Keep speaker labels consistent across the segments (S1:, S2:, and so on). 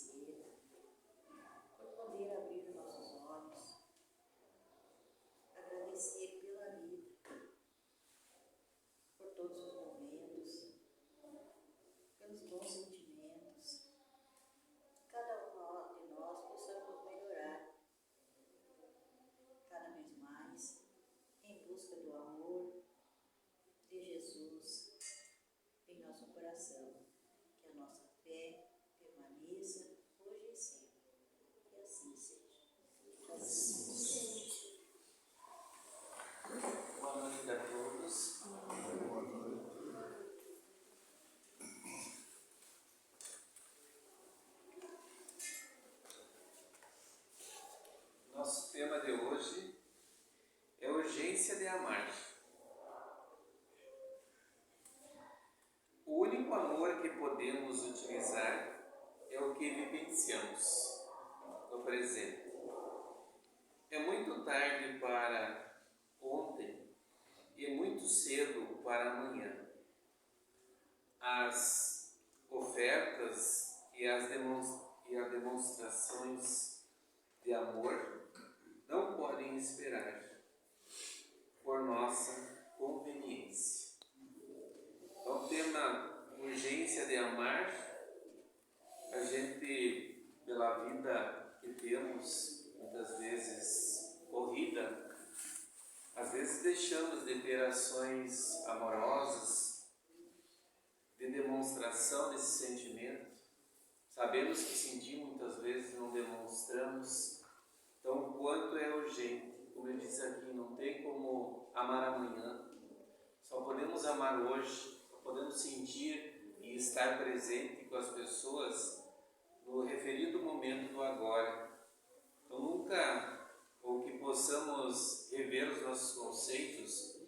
S1: agradecer por poder abrir nossos olhos, agradecer pela vida, por todos os momentos, pelos bons sentimentos. Cada um de nós possamos melhorar cada vez mais em busca do amor de Jesus em nosso coração. Que a nossa fé permaneça hoje e sempre. Que assim seja. Assim seja.
S2: Boa noite a todos. Nosso tema de hoje é urgência de amar. O único amor que podemos utilizar é o que vivenciamos no presente. É muito tarde para ontem e muito cedo para amanhã. As ofertas e as demonstrações de amor não podem esperar por nossa conveniência. Então, tema urgência de amar, a gente, pela vida que temos, muitas vezes corrida, às vezes deixamos de ter ações amorosas, de demonstração desse sentimento. Sabemos que sentimos, muitas vezes não demonstramos. Então, o quanto é urgente, como eu disse aqui, não tem como amar amanhã, só podemos amar hoje, só podemos sentir e estar presente com as pessoas no referido momento do agora. Então, nunca, ou que possamos rever os nossos conceitos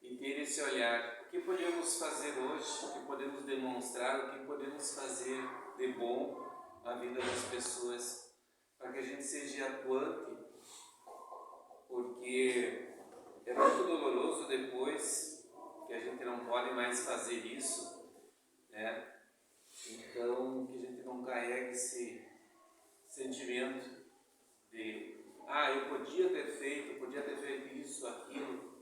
S2: e ter esse olhar. O que podemos fazer hoje, o que podemos demonstrar, o que podemos fazer de bom na vida das pessoas, para que a gente seja atuante, porque é muito doloroso depois que a gente não pode mais fazer isso, né? Então, que a gente não carregue esse sentimento de eu podia ter feito isso, aquilo.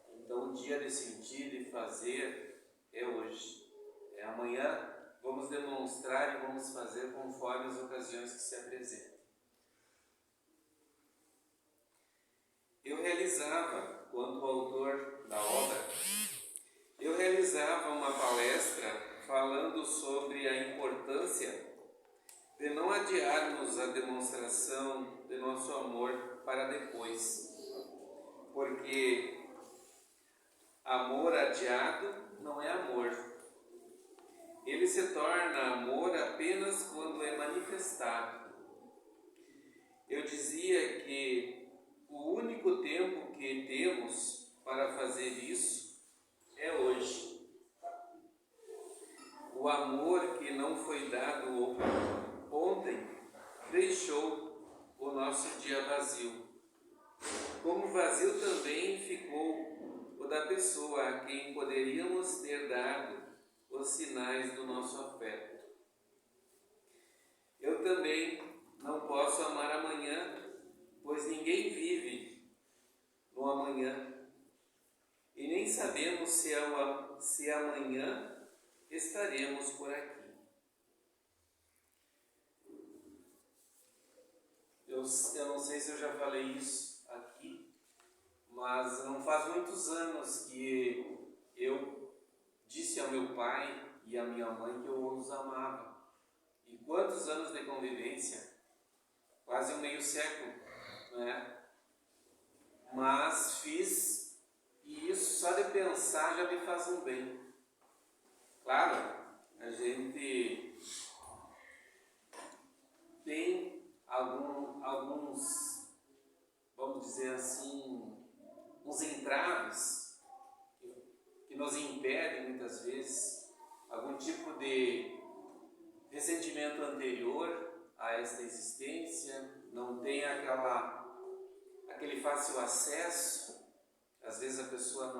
S2: Então, o dia de sentir, de fazer, é hoje. É amanhã, vamos demonstrar e vamos fazer conforme as ocasiões que se apresentam. Eu realizava, quanto autor da obra, uma palestra falando sobre a importância de não adiarmos a demonstração de nosso amor para depois, porque amor adiado não é amor. Ele se torna amor apenas quando é manifestado. Eu dizia que o único tempo que temos para fazer isso é hoje. O amor que não foi dado ontem deixou o nosso dia vazio. Como vazio também ficou o da pessoa a quem poderíamos ter dado os sinais do nosso afeto. Eu também não posso amar amanhã, pois ninguém vive no amanhã. E nem sabemos se amanhã estaremos por aqui. Eu não sei se eu já falei isso aqui, mas não faz muitos anos que eu disse ao meu pai e à minha mãe que eu os amava. E quantos anos de convivência? Quase um meio século, né? Mas fiz, e isso só de pensar já me faz um bem. Claro, a gente tem alguns, vamos dizer assim, uns entraves que nos impedem muitas vezes, algum tipo de ressentimento anterior a esta existência, não tem aquele fácil acesso, às vezes a pessoa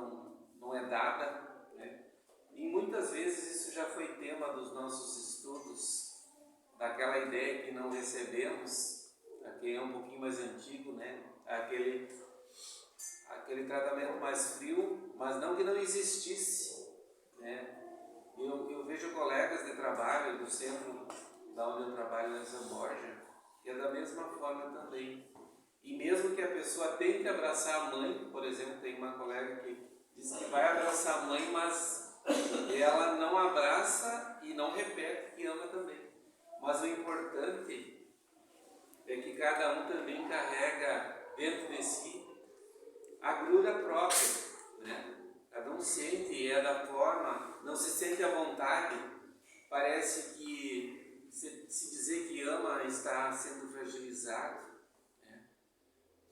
S2: não é dada, né? E muitas vezes isso já foi tema dos nossos estudos daquela ideia que não recebemos, aquele é um pouquinho mais antigo, né? Aquele tratamento mais frio, mas não que não existisse, né? Eu vejo colegas de trabalho do centro da onde eu trabalho, em São Borja, que é da mesma forma também. E mesmo que a pessoa tente abraçar a mãe, por exemplo, tem uma colega que diz que vai abraçar a mãe, mas ela não abraça e não repete que ama também. Mas o importante é que cada um também carrega dentro de si a grura própria, né? Cada um sente e é da forma, não se sente à vontade. Parece que se dizer que ama está sendo fragilizado, né?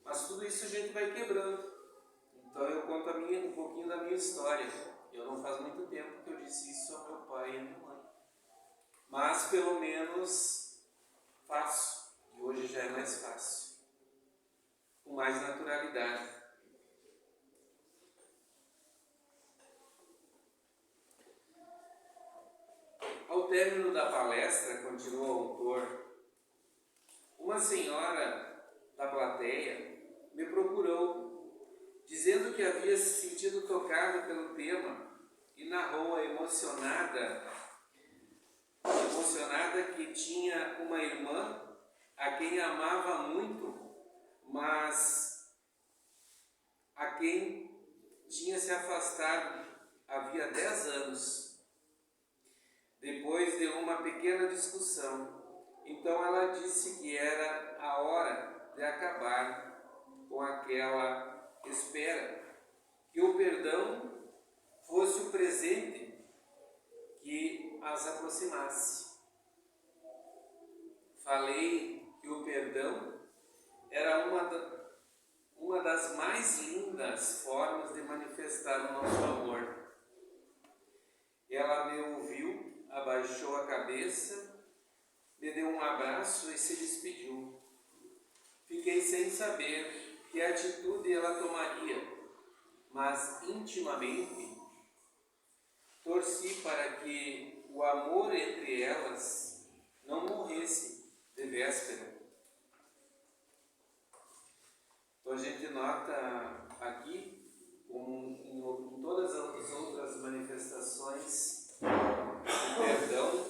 S2: Mas tudo isso a gente vai quebrando. Então eu conto um pouquinho da minha história. Eu não faz muito tempo que eu disse isso ao meu pai e à minha mãe. Mas pelo menos faço. E hoje já é mais fácil. Com mais naturalidade. Ao término da palestra, continua o autor, uma senhora da plateia me procurou, dizendo que havia se sentido tocada pelo tema e narrou emocionada que tinha uma irmã a quem amava muito, mas a quem tinha se afastado havia 10 anos. Depois de uma pequena discussão, então ela disse que era a hora de acabar com aquela espera, que o perdão fosse o presente que as aproximasse. Falei que o perdão era uma das mais lindas formas de manifestar o nosso amor. Ela me ouviu, abaixou a cabeça, me deu um abraço e se despediu. Fiquei sem saber que atitude ela tomaria, mas intimamente torci para que o amor entre elas não morresse de véspera. Então a gente nota aqui, como em todas as outras manifestações, o perdão,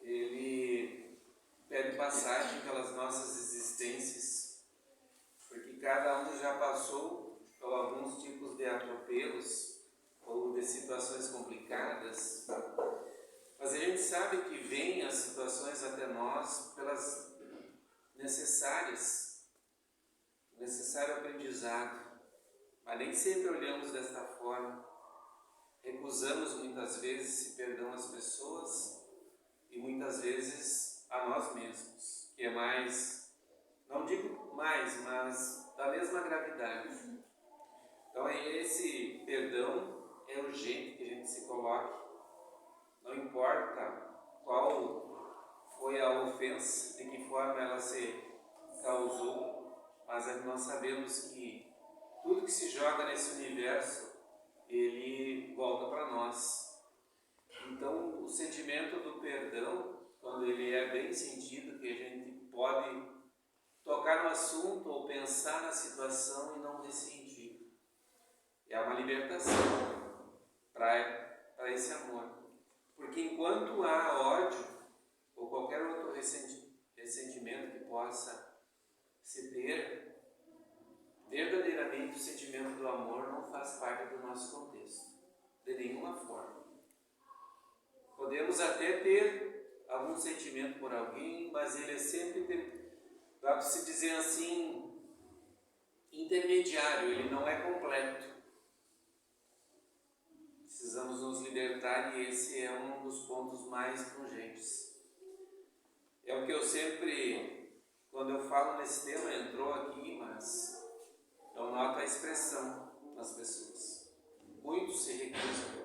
S2: ele pede passagem pelas nossas existências, porque cada um já passou por alguns tipos de atropelos ou de situações complicadas, mas a gente sabe que vêm as situações até nós pelas necessário aprendizado, mas nem sempre olhamos desta forma. Recusamos muitas vezes esse perdão às pessoas e muitas vezes a nós mesmos, que é mais, não digo mais, mas da mesma gravidade. Então esse perdão é urgente que a gente se coloque, não importa qual foi a ofensa, de que forma ela se causou, mas nós sabemos que tudo que se joga nesse universo, ele volta para nós. Então, o sentimento do perdão, quando ele é bem sentido, que a gente pode tocar no assunto ou pensar na situação e não ressentir, é uma libertação para esse amor. Porque enquanto há ódio ou qualquer outro ressentimento que possa se ter, verdadeiramente o sentimento do amor não faz parte do nosso contexto, de nenhuma forma. Podemos até ter algum sentimento por alguém, mas ele é sempre, dá para se dizer assim, intermediário, ele não é completo. Precisamos nos libertar e esse é um dos pontos mais pungentes. É o que eu sempre, quando eu falo nesse tema, entrou aqui, mas eu noto a expressão nas pessoas. Muitos se recusam.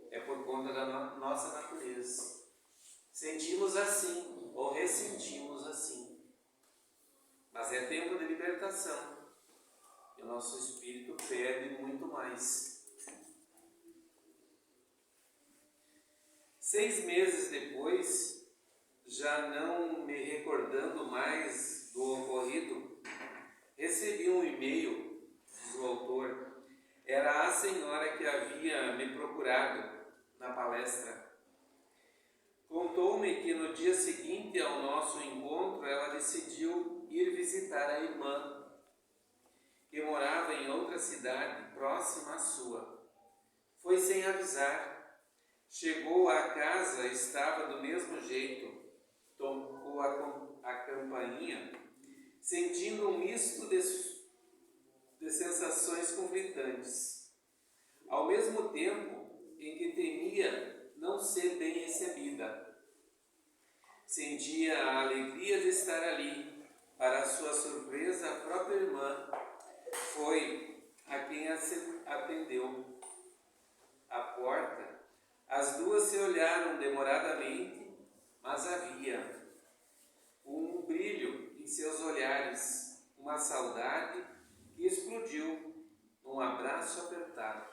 S2: É por conta da nossa natureza. Sentimos assim, ou ressentimos assim. Mas é tempo de libertação. E o nosso espírito pede muito mais. 6 meses depois já não me recordando mais do ocorrido, recebi um e-mail, diz o autor. Era a senhora que havia me procurado na palestra. Contou-me que no dia seguinte ao nosso encontro ela decidiu ir visitar a irmã, que morava em outra cidade próxima à sua. Foi sem avisar. Chegou à casa, estava do mesmo jeito. Tocou a campainha, sentindo um misto de sensações conflitantes. Ao mesmo tempo em que temia não ser bem recebida. Sentia a alegria de estar ali. Para sua surpresa, a própria irmã foi a quem atendeu à porta. As duas se olharam demoradamente, mas havia um brilho em seus olhares, uma saudade que explodiu num abraço apertado.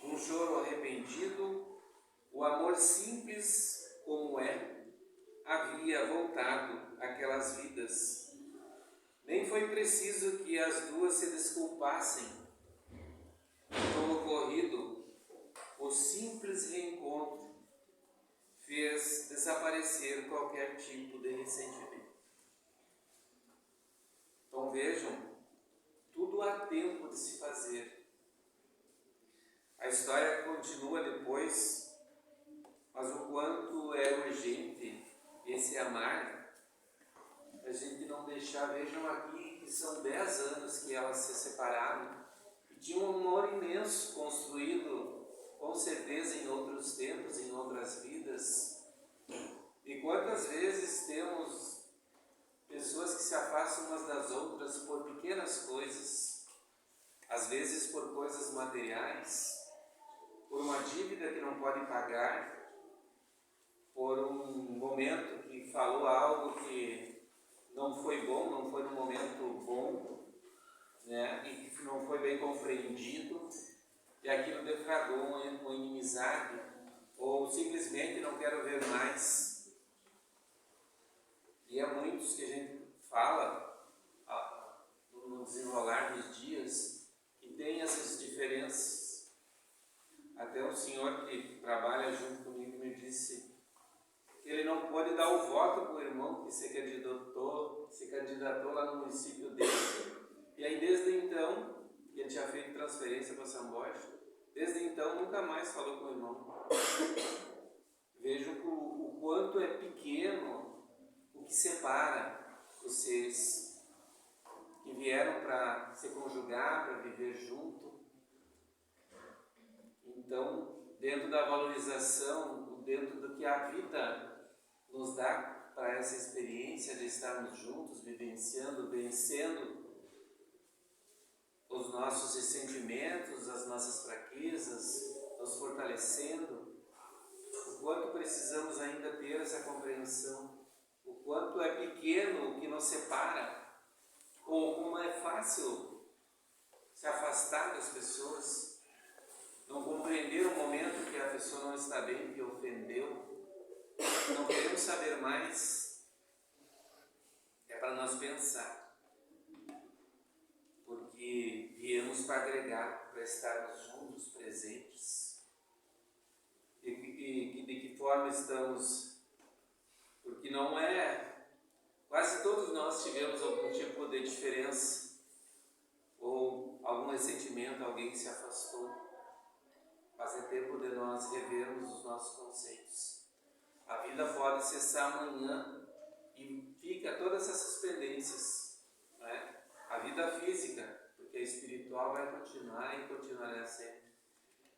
S2: Um choro arrependido, o amor simples como havia voltado àquelas vidas. Nem foi preciso que as duas se desculpassem pelo ocorrido. O simples reencontro fez desaparecer qualquer tipo de ressentimento. Então vejam, tudo há tempo de se fazer. A história continua depois, mas o quanto é urgente esse amar, a gente não deixar. Vejam aqui que são 10 anos que elas se separaram e tinham um amor imenso construído, com certeza em outros tempos, em outras vidas. E quantas vezes temos pessoas que se afastam umas das outras por pequenas coisas, às vezes por coisas materiais, por uma dívida que não pode pagar, por um momento que falou algo que não foi bom, não foi num momento bom, né? E que não foi bem compreendido, e aquilo defragou uma inimizade, ou simplesmente não quero ver mais. E há muitos que a gente fala no desenrolar dos dias que tem essas diferenças. Até um senhor que trabalha junto comigo me disse que ele não pode dar o voto para o irmão que se candidatou lá no município dele. E aí desde então, ele tinha feito transferência para São Borja, desde então nunca mais falou com o irmão. Vejo o quanto é pequeno o que separa os seres que vieram para se conjugar, para viver junto. Então, dentro da valorização, dentro do que a vida nos dá para essa experiência de estarmos juntos, vivenciando, vencendo os nossos ressentimentos, as nossas fraquezas, nos fortalecendo, o quanto precisamos ainda ter essa compreensão, o quanto é pequeno o que nos separa, ou como é fácil se afastar das pessoas, não compreender o momento que a pessoa não está bem, que ofendeu, não queremos saber mais. É para nós pensar, porque viemos para agregar, para estarmos juntos, presentes. E de que forma estamos? Porque não é... Quase todos nós tivemos algum tipo de diferença, ou algum ressentimento, alguém que se afastou. Mas é tempo de nós revermos os nossos conceitos. A vida pode cessar amanhã e fica todas essas pendências, não é? A vida física, porque a espiritual vai continuar e continuará sempre.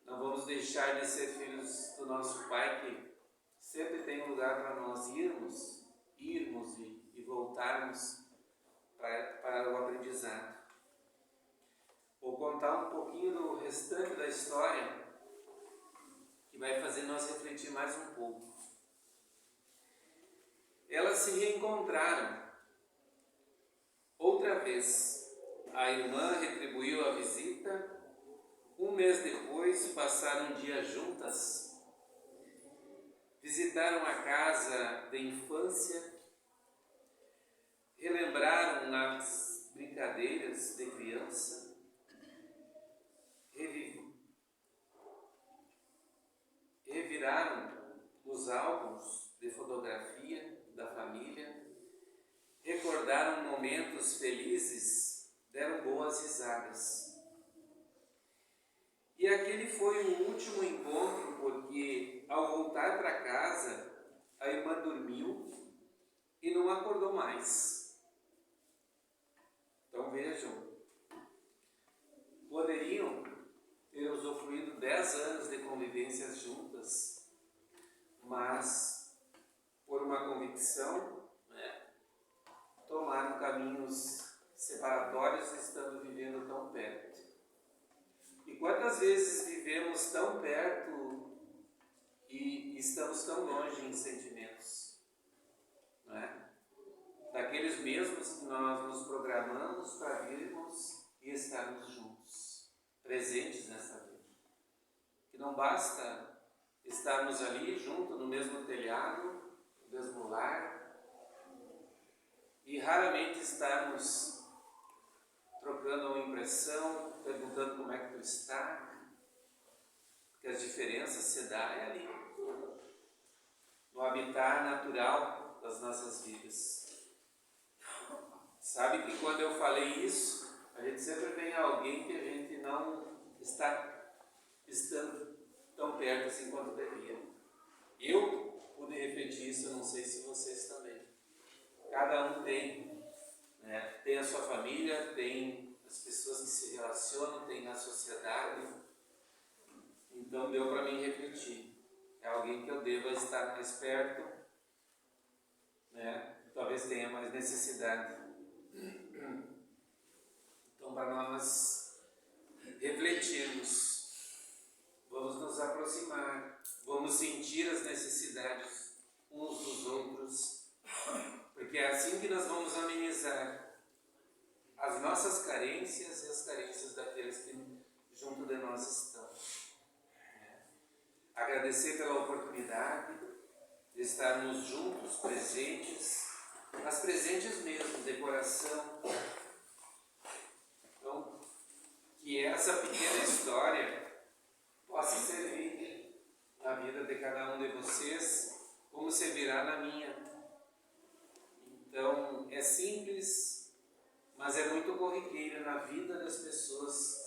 S2: Não vamos deixar de ser filhos do nosso Pai, que sempre tem um lugar para nós irmos e voltarmos para o aprendizado. Vou contar um pouquinho do restante da história, que vai fazer nós refletir mais um pouco. Elas se reencontraram outra vez. A irmã retribuiu a visita. Um mês depois, passaram um dia juntas. visitaram a casa de infância, relembraram as brincadeiras de criança, reviraram os álbuns de fotografia da família, recordaram momentos felizes, deram boas risadas. E aquele foi o último encontro, porque ao voltar para casa, a irmã dormiu e não acordou mais. Então vejam, poderiam ter usufruído 10 anos de convivências juntas, mas por uma convicção, tomaram caminhos separatórios estando vivendo tão perto. E quantas vezes vivemos tão perto e estamos tão longe em sentimentos, não é? Daqueles mesmos que nós nos programamos para virmos e estarmos juntos, presentes nessa vida. Que não basta estarmos ali junto no mesmo telhado, no mesmo lar, e raramente estarmos trocando uma impressão, perguntando como é que tu está, porque as diferenças se dão ali, no habitat natural das nossas vidas. Sabe que quando eu falei isso, a gente sempre vem a alguém que a gente não está estando tão perto assim quanto devia. Eu pude repetir isso, eu não sei se vocês também. Cada um tem, tem a sua família, tem as pessoas que se relacionam, tem a sociedade. Então deu para mim refletir. É alguém que eu deva estar mais perto, talvez tenha mais necessidade. Então, para nós refletirmos, vamos nos aproximar, vamos sentir as necessidades uns dos outros, porque é assim que nós vamos amenizar as nossas carências e as carências daqueles que junto de nós estão. Agradecer pela oportunidade de estarmos juntos, presentes, mas presentes mesmo, de coração. Então, que essa pequena história possa servir na vida de cada um de vocês, como servirá na minha. Então, é simples, mas é muito corriqueira na vida das pessoas,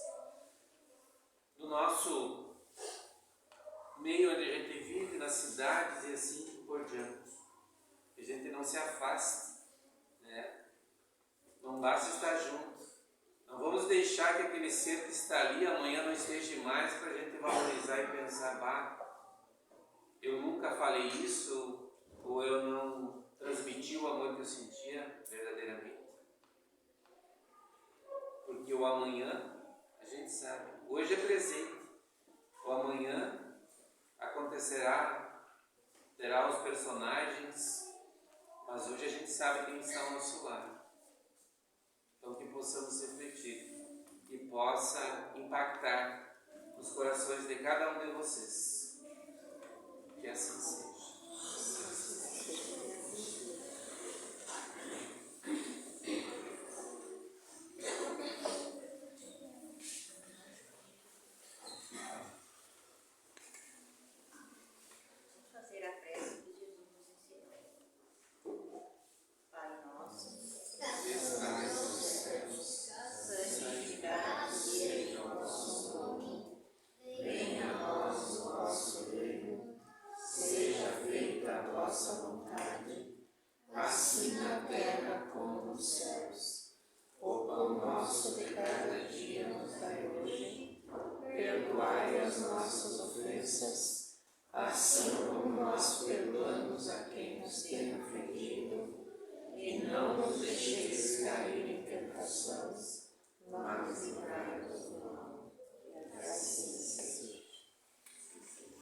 S2: no nosso meio onde a gente vive, nas cidades e assim por diante. Que a gente não se afaste, Não basta estar junto. Não vamos deixar que aquele ser que está ali amanhã não esteja mais para a gente valorizar e pensar, eu nunca falei isso, ou eu não transmiti o amor que eu sentia verdadeiramente. Porque o amanhã, a gente sabe, hoje é presente, o amanhã acontecerá, terá os personagens, mas hoje a gente sabe quem está ao nosso lado. Então que possamos refletir e possa impactar os corações de cada um de vocês. Que assim seja.